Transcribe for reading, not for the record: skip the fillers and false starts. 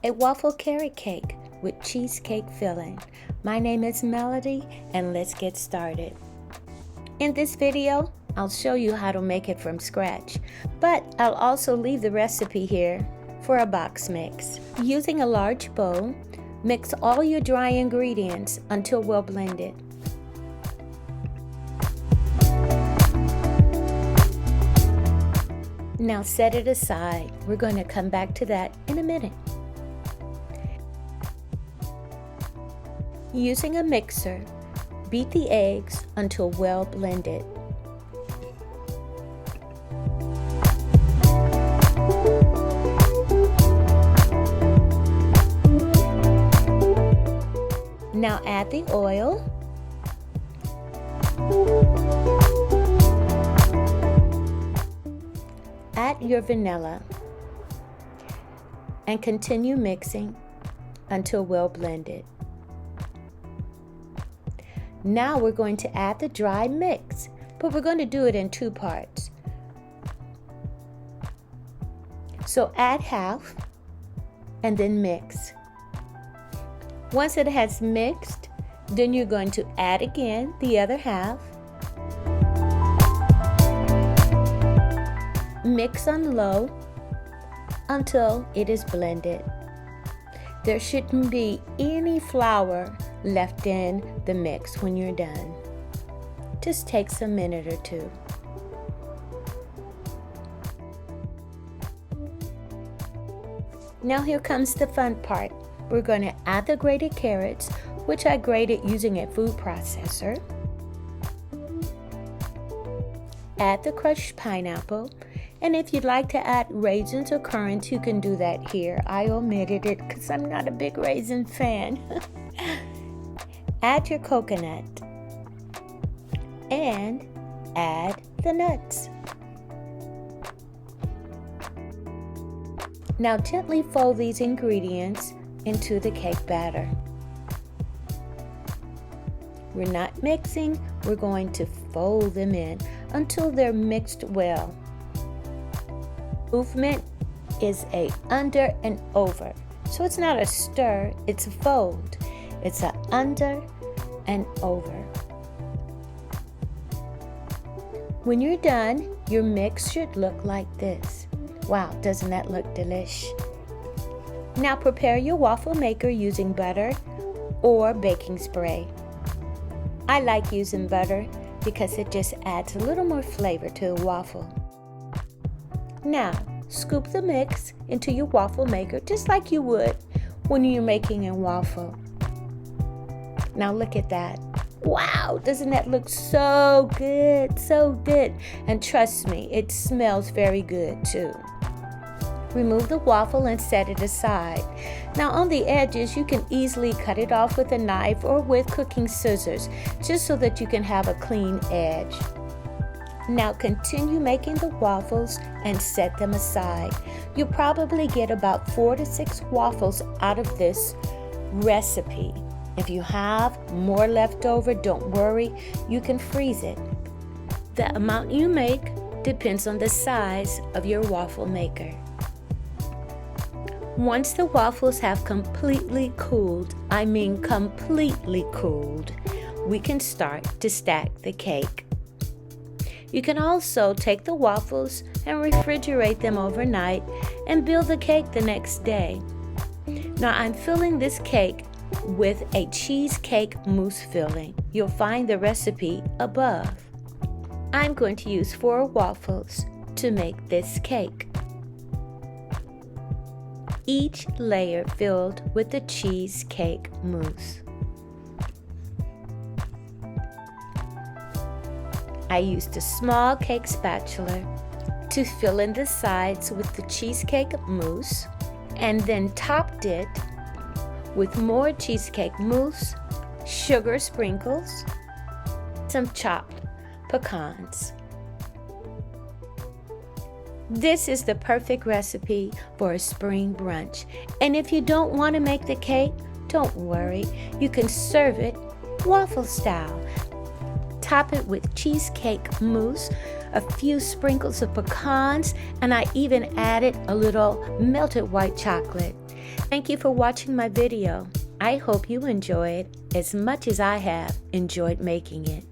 a waffle carrot cake with cheesecake filling. My name is Melody, and let's get started. In this video, I'll show you how to make it from scratch, but I'll also leave the recipe here for a box mix. Using a large bowl, mix all your dry ingredients until well blended. Now set it aside. We're going to come back to that in a minute. Using a mixer, beat the eggs until well blended. Now add the oil. Add your vanilla and continue mixing until well blended. Now we're going to add the dry mix, but we're going to do it in two parts. So add half and then mix. Once it has mixed, then you're going to add again the other half. Mix on low until it is blended. There shouldn't be any flour left in the mix when you're done. Just takes a minute or two. Now here comes the fun part. We're going to add the grated carrots, which I grated using a food processor. Add the crushed pineapple, and if you'd like to add raisins or currants, you can do that here. I omitted it because I'm not a big raisin fan. Add your coconut and add the nuts. Now gently fold these ingredients into the cake batter. We're not mixing, we're going to fold them in until they're mixed well. Movement is a under and over. So it's not a stir, it's a fold. It's a under and over. When you're done, your mix should look like this. Wow, doesn't that look delish? Now prepare your waffle maker using butter or baking spray. I like using butter because it just adds a little more flavor to the waffle. Now, scoop the mix into your waffle maker just like you would when you're making a waffle. Now look at that. Wow, doesn't that look so good? So good. And trust me, it smells very good too. Remove the waffle and set it aside. Now on the edges, you can easily cut it off with a knife or with cooking scissors, just so that you can have a clean edge. Now continue making the waffles and set them aside. You'll probably get about 4 to 6 waffles out of this recipe. If you have more left over, don't worry, you can freeze it. The amount you make depends on the size of your waffle maker. Once the waffles have completely cooled, I mean completely cooled, we can start to stack the cake. You can also take the waffles and refrigerate them overnight and build the cake the next day. Now I'm filling this cake with a cheesecake mousse filling. You'll find the recipe above. I'm going to use 4 waffles to make this cake. Each layer filled with the cheesecake mousse. I used a small cake spatula to fill in the sides with the cheesecake mousse and then topped it with more cheesecake mousse, sugar sprinkles, some chopped pecans. This is the perfect recipe for a spring brunch. And if you don't want to make the cake, don't worry. You can serve it waffle style. Top it with cheesecake mousse, a few sprinkles of pecans, and I even added a little melted white chocolate. Thank you for watching my video. I hope you enjoy it as much as I have enjoyed making it.